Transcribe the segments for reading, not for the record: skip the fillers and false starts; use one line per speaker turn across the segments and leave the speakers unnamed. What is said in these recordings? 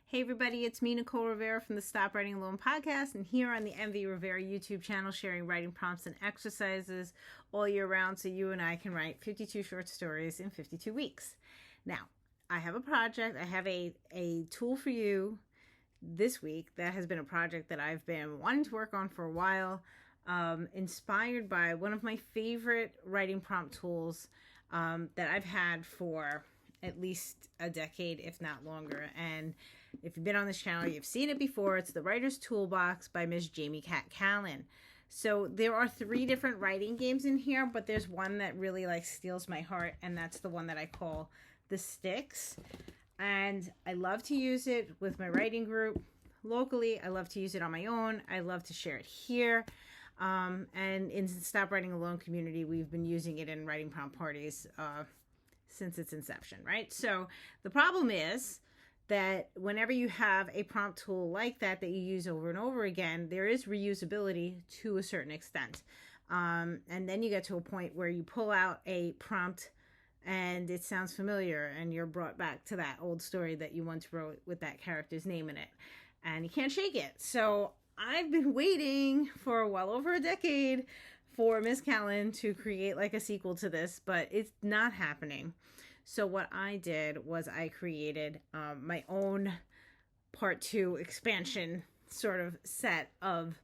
Hey everybody, it's me, Nicole Rivera from the Stop Writing Alone podcast, and here on the MV Rivera YouTube channel, sharing writing prompts and exercises all year round so you and I can write 52 short stories in 52 weeks. Now, I have a project, I have a tool for you this week that has been a project that I've been wanting to work on for a while, inspired by one of my favorite writing prompt tools that I've had for at least a decade, if not longer. And if you've been on this channel, you've seen it before. It's the Writer's Toolbox by Miss Jamie Cat Callan. So there are 3 different writing games in here, but there's one that really steals my heart, and that's the one that I call the Sticks. And I love to use it with my writing group locally. I love to use it on my own. I love to share it here. And in the Stop Writing Alone community, we've been using it in writing prompt parties since its inception, right? So the problem is that whenever you have a prompt tool like that you use over and over again, there is reusability to a certain extent. And then you get to a point where you pull out a prompt and it sounds familiar and you're brought back to that old story that you once wrote with that character's name in it, and you can't shake it. So I've been waiting for well over a decade for Miss Callan to create a sequel to this, but it's not happening. So what I did was I created my own part 2 expansion sort of set of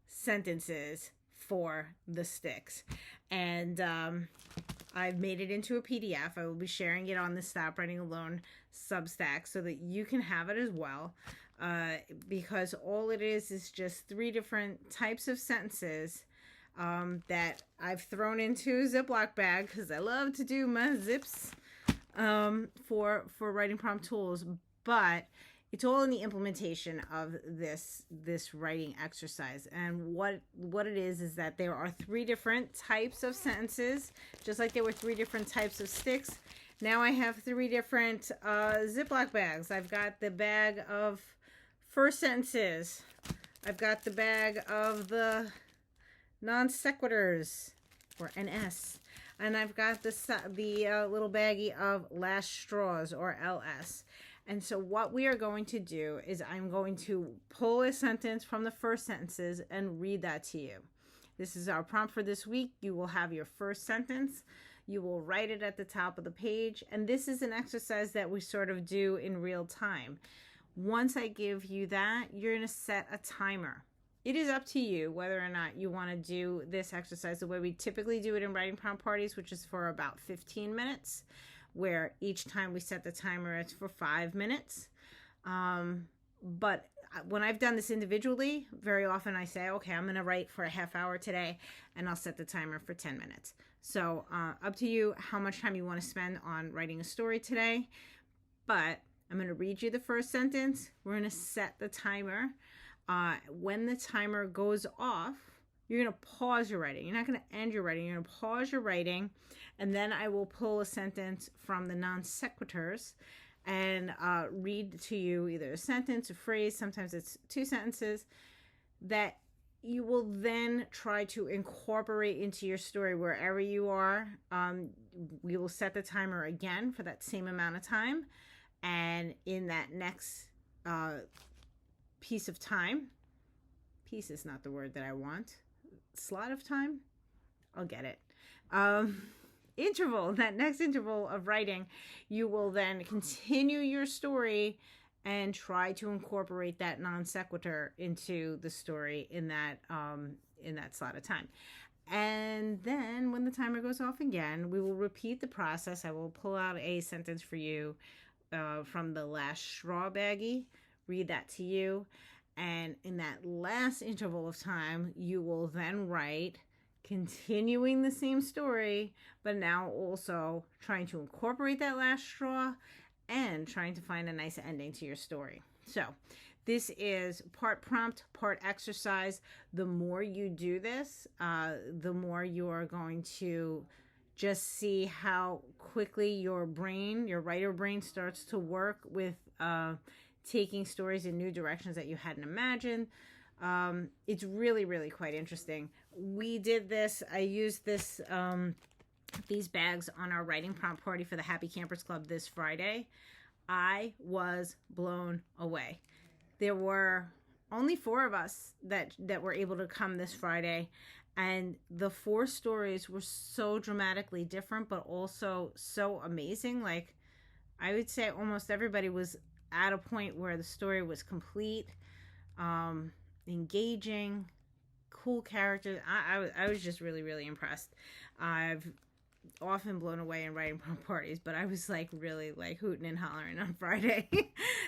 sentences for the Sticks. And I've made it into a PDF. I will be sharing it on the Stop Writing Alone Substack so that you can have it as well. Because all it is just 3 different types of sentences that I've thrown into a Ziploc bag because I love to do my zips for writing prompt tools. But it's all in the implementation of this writing exercise. And what it is that there are 3 different types of sentences, just like there were 3 different types of sticks. Now I have 3 different Ziploc bags. I've got the bag of first sentences. I've got the bag of the non sequiturs, or NS, and I've got the little baggie of last straws, or LS. And so what we are going to do is I'm going to pull a sentence from the first sentences and read that to you. This is our prompt for this week. You will have your first sentence. You will write it at the top of the page. And this is an exercise that we sort of do in real time. Once I give you that, you're going to set a timer. It is up to you whether or not you want to do this exercise the way we typically do it in writing prompt parties, which is for about 15 minutes, where each time we set the timer, it's for 5 minutes. But when I've done this individually, very often I say, okay, I'm going to write for a half hour today, and I'll set the timer for 10 minutes. So up to you how much time you want to spend on writing a story today. But I'm going to read you the first sentence. We're going to set the timer. When the timer goes off, you're going to pause your writing. You're not going to end your writing. You're going to pause your writing, and then I will pull a sentence from the non sequiturs and read to you either a sentence, a phrase, sometimes it's 2 sentences, that you will then try to incorporate into your story wherever you are. We will set the timer again for that same amount of time, and in that next piece of time, piece is not the word that I want, slot of time, I'll get it, interval, that next interval of writing, you will then continue your story and try to incorporate that non sequitur into the story in that slot of time. And then when the timer goes off again, we will repeat the process. I will pull out a sentence for you from the last straw baggie, read that to you, and in that last interval of time, you will then write, continuing the same story, but now also trying to incorporate that last straw and trying to find a nice ending to your story. So this is part prompt, part exercise. The more you do this, the more you are going to just see how quickly your brain, your writer brain, starts to work with taking stories in new directions that you hadn't imagined. It's really, really quite interesting. We did this. I used this these bags on our writing prompt party for the Happy Campers Club this Friday. I was blown away. There were only 4 of us that were able to come this Friday, and the 4 stories were so dramatically different, but also so amazing. Like, I would say almost everybody was at a point where the story was complete, engaging, cool characters. I was just really, really impressed. I've often blown away in writing prom parties, but I was like really like hooting and hollering on Friday.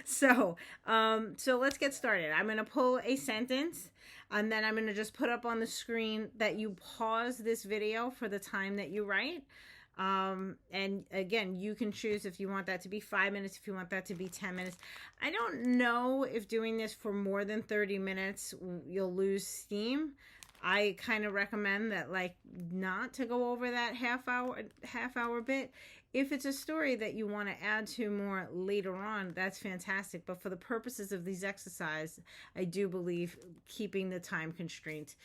So let's get started. I'm going to pull a sentence, and then I'm going to just put up on the screen that you pause this video for the time that you write. And again, you can choose if you want that to be 5 minutes, if you want that to be 10 minutes. I don't know if doing this for more than 30 minutes, you'll lose steam. I kind of recommend that, like, not to go over that half hour bit. If it's a story that you want to add to more later on, that's fantastic. But for the purposes of these exercises, I do believe keeping the time constraint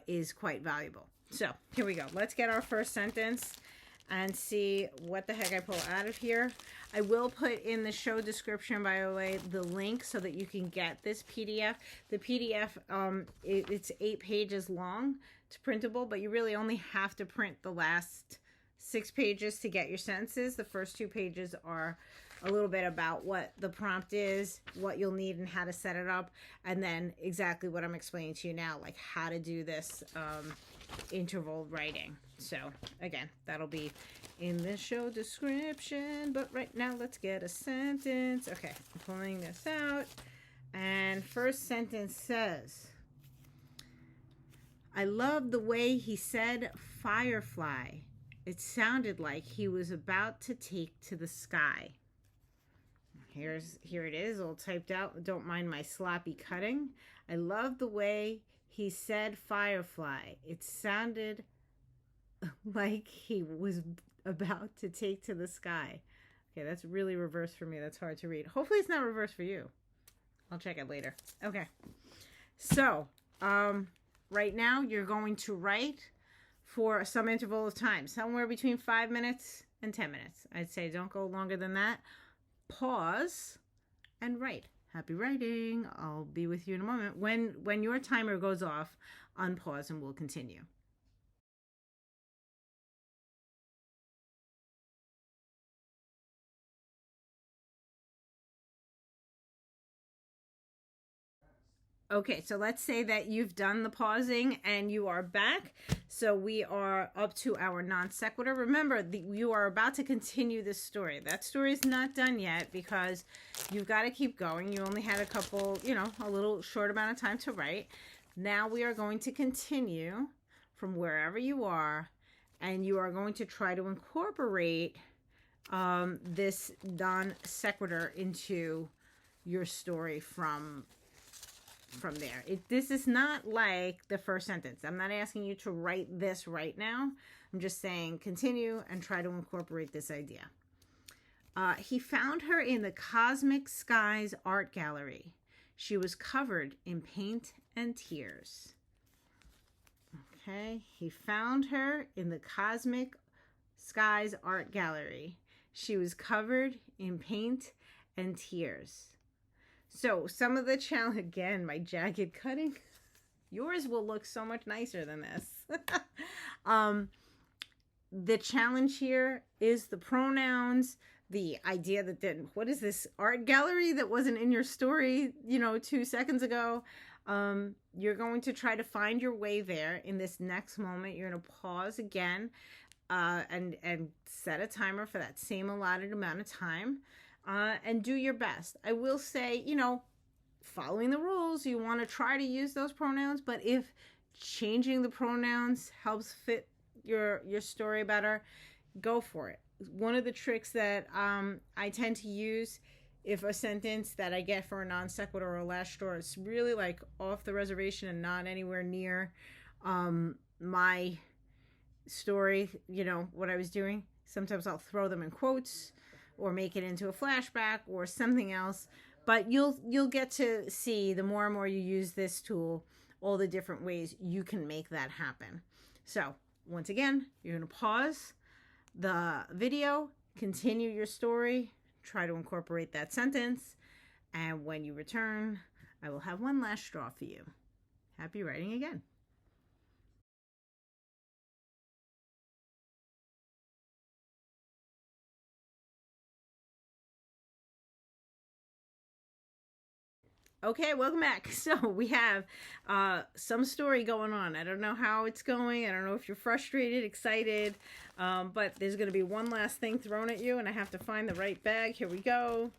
is quite valuable. So here we go. Let's get our first sentence and see what the heck I pull out of here. I will put in the show description, by the way, the link so that you can get this PDF. The PDF, it's 8 pages long. It's printable, but you really only have to print the last 6 pages to get your sentences. The first 2 pages are a little bit about what the prompt is, what you'll need, and how to set it up, and then exactly what I'm explaining to you now, like how to do this interval writing. So again, that'll be in the show description, but right now let's get a sentence. Okay, I'm pulling this out, and first sentence says, I loved the way he said firefly. It sounded like he was about to take to the sky. Here it is, all typed out. Don't mind my sloppy cutting. I love the way he said firefly. It sounded like he was about to take to the sky. Okay, that's really reversed for me. That's hard to read. Hopefully it's not reversed for you. I'll check it later. Okay. So, right now you're going to write for some interval of time, somewhere between 5 minutes and 10 minutes. I'd say don't go longer than that. Pause and write. Happy writing. I'll be with you in a moment. When your timer goes off, unpause and we'll continue. Okay, so let's say that you've done the pausing and you are back. So we are up to our non sequitur. Remember, you are about to continue this story. That story is not done yet because you've got to keep going. You only had a couple, a little short amount of time to write. Now we are going to continue from wherever you are, and you are going to try to incorporate this non sequitur into your story from there. This is not like the first sentence. I'm not asking you to write this right now. I'm just saying continue and try to incorporate this idea. He found her in the Cosmic Skies art gallery. She was covered in paint and tears. Okay, he found her in the Cosmic Skies art gallery. She was covered in paint and tears. So some of the challenge, again, my jagged cutting, yours will look so much nicer than this. The challenge here is the pronouns, the idea that what is this art gallery that wasn't in your story, 2 seconds ago? You're going to try to find your way there in this next moment. You're going to pause again and set a timer for that same allotted amount of time. And do your best. I will say, following the rules, you want to try to use those pronouns, but if changing the pronouns helps fit your story better, go for it. One of the tricks that I tend to use if a sentence that I get for a non sequitur or last straw is really like off the reservation and not anywhere near my story, what I was doing, sometimes I'll throw them in quotes or make it into a flashback or something else. But you'll get to see, the more and more you use this tool, all the different ways you can make that happen. So once again, you're going to pause the video, continue your story, try to incorporate that sentence. And when you return, I will have one last straw for you. Happy writing again. Okay, welcome back. So we have some story going on. I don't know how it's going. I don't know if you're frustrated, excited, but there's going to be one last thing thrown at you, and I have to find the right bag. Here we go.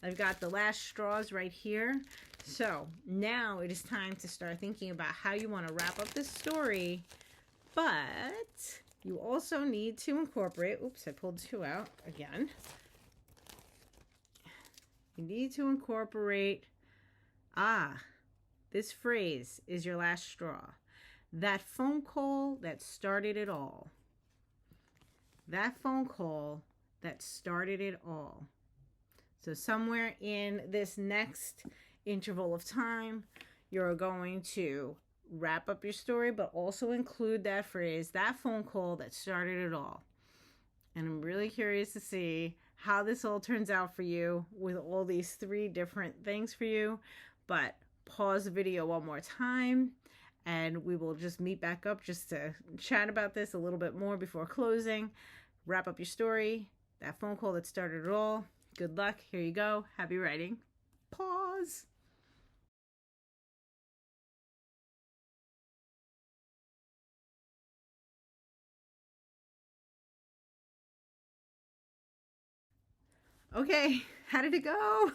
I've got the last straws right here. So now it is time to start thinking about how you want to wrap up this story, but you also need to incorporate, oops, I pulled two out again. You need to incorporate, this phrase is your last straw. That phone call that started it all. That phone call that started it all. So somewhere in this next interval of time, you're going to wrap up your story, but also include that phrase, that phone call that started it all. And I'm really curious to see how this all turns out for you with all these three different things for you. But pause the video one more time, and we will just meet back up just to chat about this a little bit more before closing. Wrap up your story, that phone call that started it all. Good luck. Here you go. Happy writing. Pause. Okay, how did it go?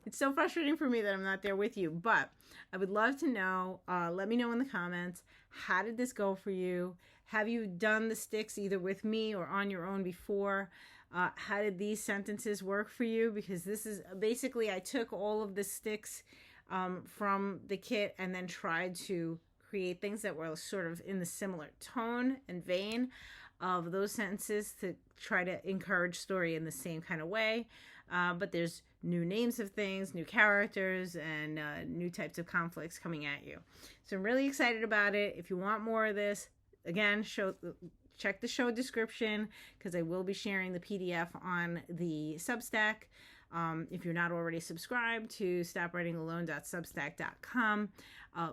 It's so frustrating for me that I'm not there with you, but I would love to know. Let me know in the comments. How did this go for you? Have you done the sticks either with me or on your own before? How did these sentences work for you? Because this is basically, I took all of the sticks from the kit and then tried to create things that were sort of in the similar tone and vein of those sentences to try to encourage story in the same kind of way. But there's new names of things, new characters, and new types of conflicts coming at you. So I'm really excited about it. If you want more of this, again, check the show description, because I will be sharing the PDF on the Substack. If you're not already subscribed to stopwritingalone.substack.com,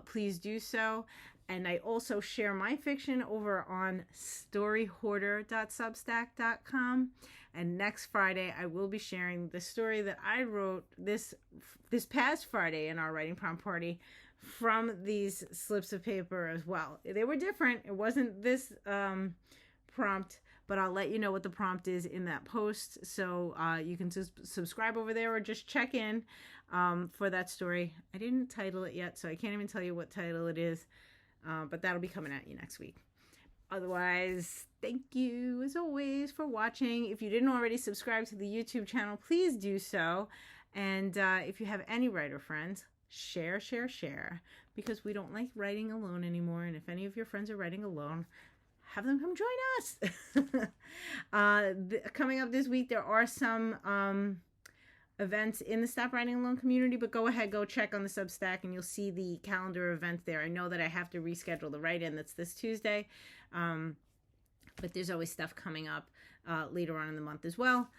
please do so. And I also share my fiction over on storyhoarder.substack.com. And next Friday, I will be sharing the story that I wrote this past Friday in our writing prompt party from these slips of paper as well. They were different. It wasn't this prompt, but I'll let you know what the prompt is in that post. So you can subscribe over there or just check in for that story. I didn't title it yet, so I can't even tell you what title it is, but that'll be coming at you next week. Otherwise, thank you as always for watching. If you didn't already subscribe to the YouTube channel, please do so. And if you have any writer friends, share, because we don't like writing alone anymore. And if any of your friends are writing alone, have them come join us. Coming up this week, there are some events in the Stop Writing Alone community, but go ahead, go check on the Substack and you'll see the calendar events there. I know that I have to reschedule the write-in that's this Tuesday, but there's always stuff coming up later on in the month as well.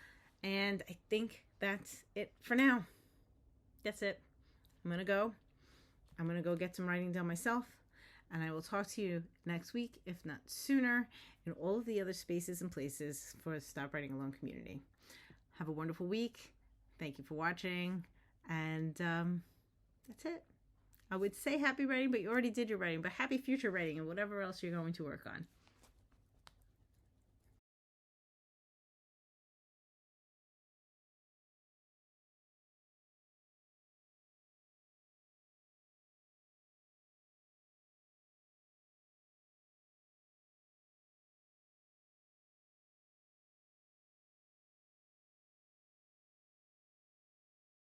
And I think that's it for now. That's it. I'm gonna go get some writing done myself, and I will talk to you next week, if not sooner, in all of the other spaces and places for the Stop Writing Alone community. Have a wonderful week. Thank you for watching, and that's it. I would say happy writing, but you already did your writing, but happy future writing and whatever else you're going to work on.